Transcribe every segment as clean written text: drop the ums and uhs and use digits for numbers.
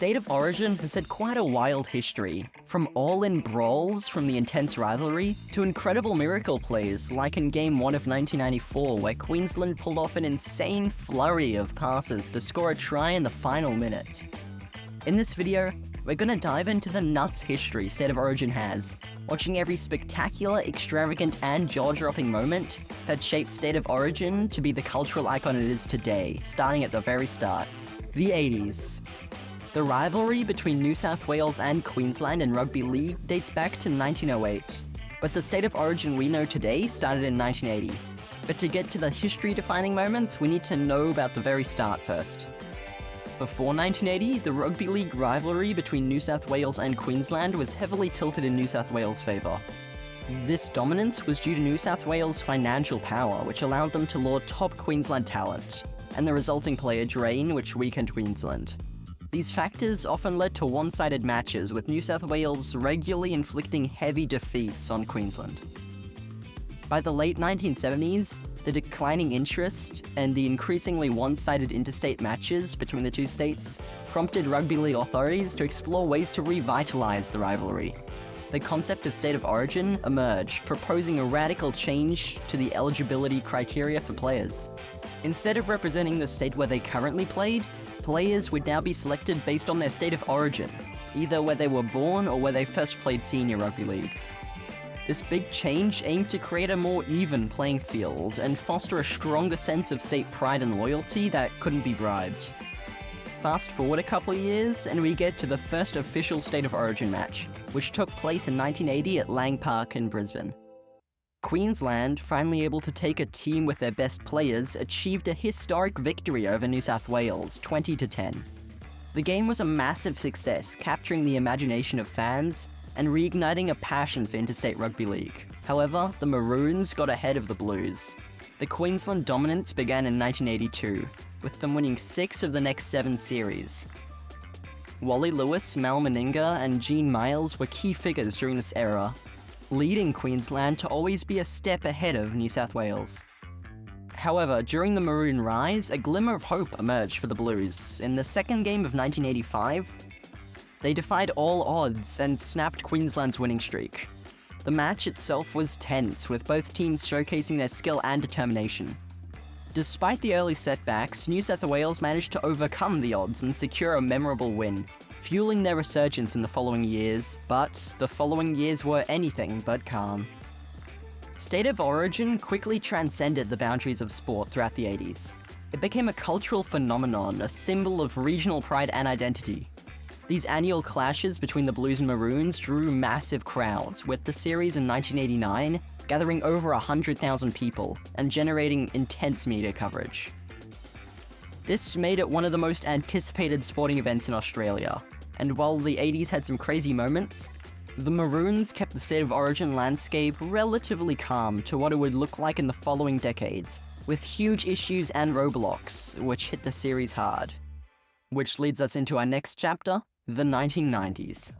State of Origin has had quite a wild history, from all-in brawls from the intense rivalry to incredible miracle plays like in Game 1 of 1994 where Queensland pulled off an insane flurry of passes to score a try in the final minute. In this video, we're gonna dive into the nuts history State of Origin has, watching every spectacular, extravagant, and jaw-dropping moment that shaped State of Origin to be the cultural icon it is today, starting at the very start. The 80s. The rivalry between New South Wales and Queensland in Rugby League dates back to 1908, but the State of Origin we know today started in 1980. But to get to the history-defining moments, we need to know about the very start first. Before 1980, the Rugby League rivalry between New South Wales and Queensland was heavily tilted in New South Wales' favour. This dominance was due to New South Wales' financial power, which allowed them to lure top Queensland talent, and the resulting player drain, which weakened Queensland. These factors often led to one-sided matches, with New South Wales regularly inflicting heavy defeats on Queensland. By the late 1970s, the declining interest and the increasingly one-sided interstate matches between the two states prompted rugby league authorities to explore ways to revitalise the rivalry. The concept of State of Origin emerged, proposing a radical change to the eligibility criteria for players. Instead of representing the state where they currently played, players would now be selected based on their state of origin, either where they were born or where they first played senior rugby league. This big change aimed to create a more even playing field and foster a stronger sense of state pride and loyalty that couldn't be bribed. Fast forward a couple of years and we get to the first official State of Origin match, which took place in 1980 at Lang Park in Brisbane. Queensland, finally able to take a team with their best players, achieved a historic victory over New South Wales, 20-10. The game was a massive success, capturing the imagination of fans and reigniting a passion for interstate rugby league. However, the Maroons got ahead of the Blues. The Queensland dominance began in 1982, with them winning 6 of the next 7 series. Wally Lewis, Mal Meninga, and Gene Miles were key figures during this era, leading Queensland to always be a step ahead of New South Wales. However, during the Maroon rise, a glimmer of hope emerged for the Blues. In the second game of 1985, they defied all odds and snapped Queensland's winning streak. The match itself was tense, with both teams showcasing their skill and determination. Despite the early setbacks, New South Wales managed to overcome the odds and secure a memorable win, fueling their resurgence in the following years, but the following years were anything but calm. State of Origin quickly transcended the boundaries of sport throughout the 80s. It became a cultural phenomenon, a symbol of regional pride and identity. These annual clashes between the Blues and Maroons drew massive crowds, with the series in 1989 gathering over 100,000 people and generating intense media coverage. This made it one of the most anticipated sporting events in Australia, and while the 80s had some crazy moments, the Maroons kept the State of Origin landscape relatively calm to what it would look like in the following decades, with huge issues and roadblocks, which hit the series hard. Which leads us into our next chapter, the 1990s.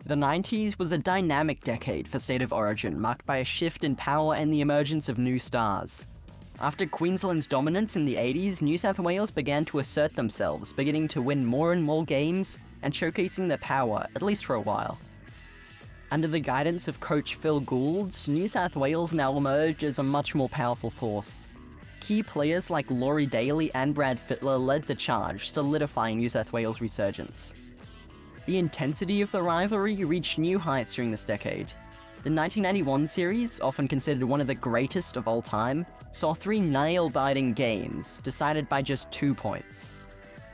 The 90s was a dynamic decade for State of Origin, marked by a shift in power and the emergence of new stars. After Queensland's dominance in the 80s, New South Wales began to assert themselves, beginning to win more and more games and showcasing their power, at least for a while. Under the guidance of coach Phil Gould, New South Wales now emerged as a much more powerful force. Key players like Laurie Daly and Brad Fittler led the charge, solidifying New South Wales' resurgence. The intensity of the rivalry reached new heights during this decade. The 1991 series, often considered one of the greatest of all time, saw 3 nail-biting games, decided by just 2 points.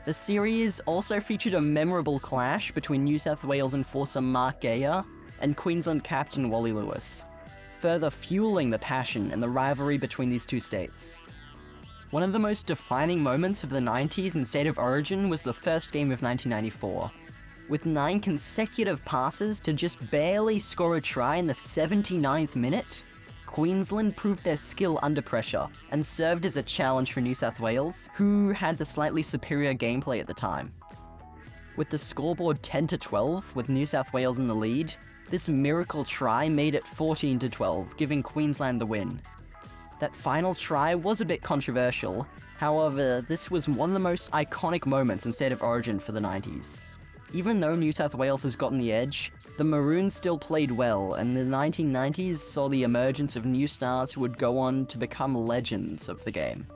The series also featured a memorable clash between New South Wales enforcer Mark Geyer and Queensland captain Wally Lewis, further fueling the passion and the rivalry between these two states. One of the most defining moments of the 90s in State of Origin was the first game of 1994. With 9 consecutive passes to just barely score a try in the 79th minute, Queensland proved their skill under pressure and served as a challenge for New South Wales, who had the slightly superior gameplay at the time. With the scoreboard 10-12, with New South Wales in the lead, this miracle try made it 14-12, giving Queensland the win. That final try was a bit controversial, However, this was one of the most iconic moments in State of Origin for the 90s. Even though New South Wales has gotten the edge, the Maroons still played well, and the 1990s saw the emergence of new stars who would go on to become legends of the game.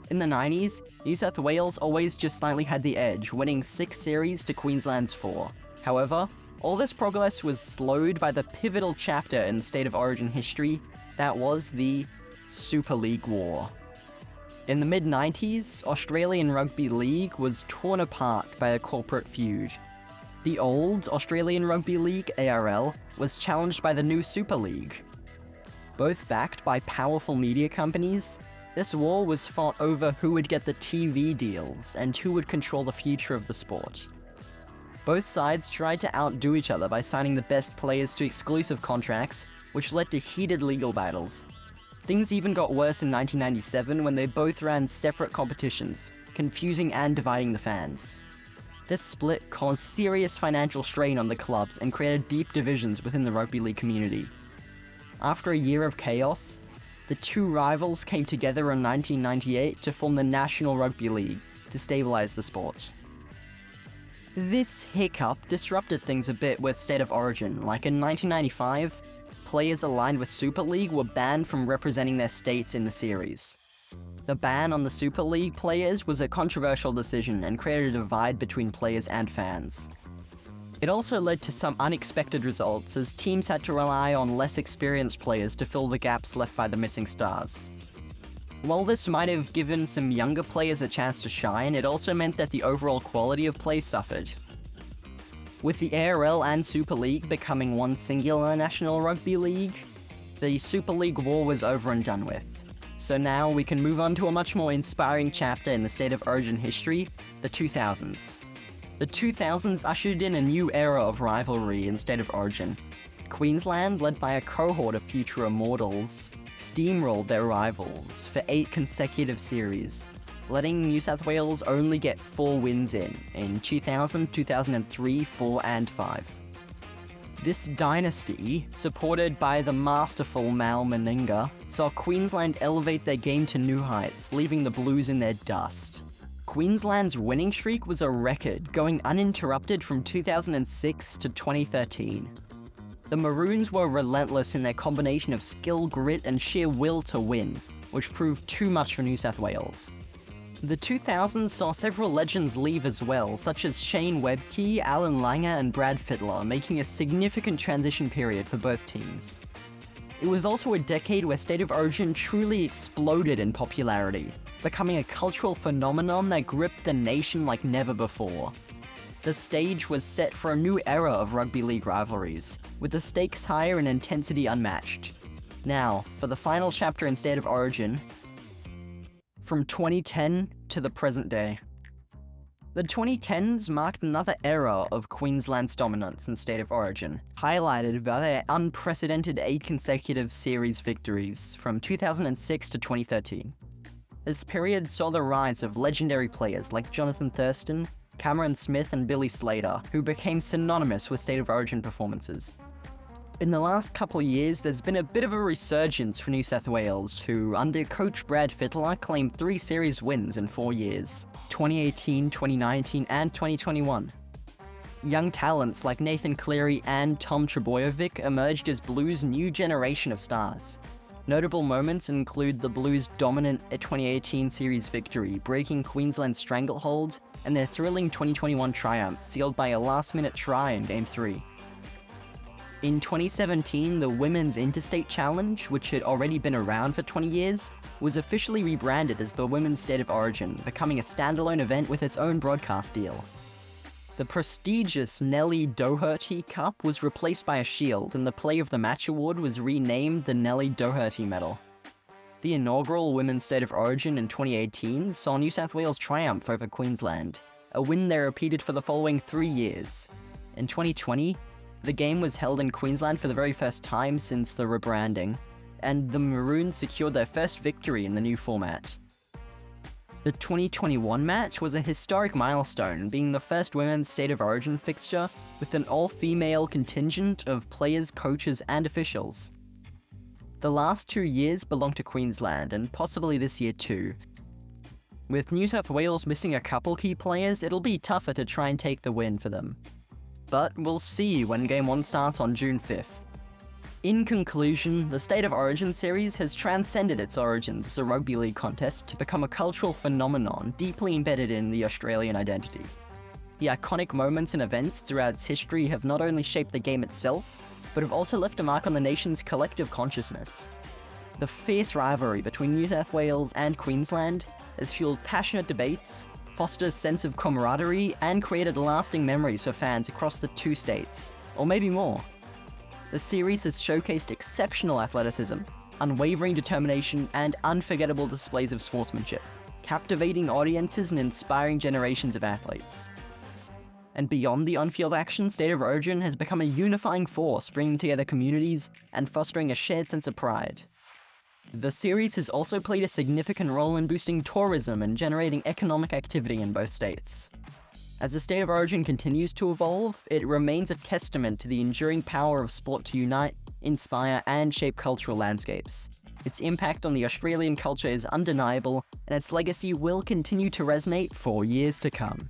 In the 90s, New South Wales always just slightly had the edge, winning 6 series to Queensland's 4. However, all this progress was slowed by the pivotal chapter in State of Origin history that was the Super League War. In the mid-90s, Australian Rugby League was torn apart by a corporate feud. The old Australian Rugby League, ARL, was challenged by the new Super League. Both backed by powerful media companies, this war was fought over who would get the TV deals and who would control the future of the sport. Both sides tried to outdo each other by signing the best players to exclusive contracts, which led to heated legal battles. Things even got worse in 1997 when they both ran separate competitions, confusing and dividing the fans. This split caused serious financial strain on the clubs and created deep divisions within the rugby league community. After a year of chaos, the two rivals came together in 1998 to form the National Rugby League to stabilize the sport. This hiccup disrupted things a bit with State of Origin, like in 1995, players aligned with Super League were banned from representing their states in the series. The ban on the Super League players was a controversial decision and created a divide between players and fans. It also led to some unexpected results, as teams had to rely on less experienced players to fill the gaps left by the missing stars. While this might have given some younger players a chance to shine, it also meant that the overall quality of play suffered. With the ARL and Super League becoming one singular National Rugby League, the Super League war was over and done with. So now we can move on to a much more inspiring chapter in the State of Origin history, the 2000s. The 2000s ushered in a new era of rivalry in State of Origin. Queensland, led by a cohort of future immortals, steamrolled their rivals for 8 consecutive series, letting New South Wales only get 4 wins in 2000, 2003, 4 and 5. This dynasty, supported by the masterful Mal Meninga, saw Queensland elevate their game to new heights, leaving the Blues in their dust. Queensland's winning streak was a record, going uninterrupted from 2006 to 2013. The Maroons were relentless in their combination of skill, grit, and sheer will to win, which proved too much for New South Wales. The 2000s saw several legends leave as well, such as Shane Webke, Alan Langer, and Brad Fittler, making a significant transition period for both teams. It was also a decade where State of Origin truly exploded in popularity, becoming a cultural phenomenon that gripped the nation like never before. The stage was set for a new era of rugby league rivalries, with the stakes higher and intensity unmatched. Now, for the final chapter in State of Origin, from 2010 to the present day. The 2010s marked another era of Queensland's dominance in State of Origin, highlighted by their unprecedented 8 consecutive series victories from 2006 to 2013. This period saw the rise of legendary players like Jonathan Thurston, Cameron Smith, and Billy Slater, who became synonymous with State of Origin performances. In the last couple of years, there's been a bit of a resurgence for New South Wales, who, under coach Brad Fittler, claimed 3 series wins in 4 years, 2018, 2019, and 2021. Young talents like Nathan Cleary and Tom Trebojevic emerged as Blues' new generation of stars. Notable moments include the Blues' dominant 2018 series victory, breaking Queensland's stranglehold, and their thrilling 2021 triumph, sealed by a last-minute try in Game 3. In 2017, the Women's Interstate Challenge, which had already been around for 20 years, was officially rebranded as the Women's State of Origin, becoming a standalone event with its own broadcast deal. The prestigious Nellie Doherty Cup was replaced by a shield, and the Play of the Match award was renamed the Nellie Doherty Medal. The inaugural Women's State of Origin in 2018 saw New South Wales triumph over Queensland, a win they repeated for the following 3 years. In 2020, the game was held in Queensland for the very first time since the rebranding, and the Maroons secured their first victory in the new format. The 2021 match was a historic milestone, being the first Women's State of Origin fixture with an all-female contingent of players, coaches, and officials. The last 2 years belong to Queensland, and possibly this year too. With New South Wales missing a couple key players, it'll be tougher to try and take the win for them. But we'll see when Game 1 starts on June 5th. In conclusion, the State of Origin series has transcended its origins as a rugby league contest to become a cultural phenomenon deeply embedded in the Australian identity. The iconic moments and events throughout its history have not only shaped the game itself, but have also left a mark on the nation's collective consciousness. The fierce rivalry between New South Wales and Queensland has fueled passionate debates, fostered a sense of camaraderie, and created lasting memories for fans across the two states, or maybe more. The series has showcased exceptional athleticism, unwavering determination, and unforgettable displays of sportsmanship, captivating audiences and inspiring generations of athletes. And beyond the on-field action, State of Origin has become a unifying force, bringing together communities and fostering a shared sense of pride. The series has also played a significant role in boosting tourism and generating economic activity in both states. As the State of Origin continues to evolve, it remains a testament to the enduring power of sport to unite, inspire, and shape cultural landscapes. Its impact on the Australian culture is undeniable, and its legacy will continue to resonate for years to come.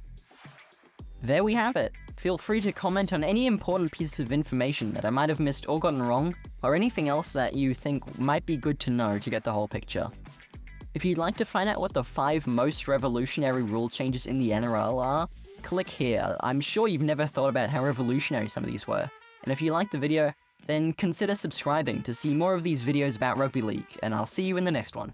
There we have it. Feel free to comment on any important pieces of information that I might have missed or gotten wrong, or anything else that you think might be good to know to get the whole picture. If you'd like to find out what the 5 most revolutionary rule changes in the NRL are, click here. I'm sure you've never thought about how revolutionary some of these were. And if you liked the video, then consider subscribing to see more of these videos about rugby league, and I'll see you in the next one.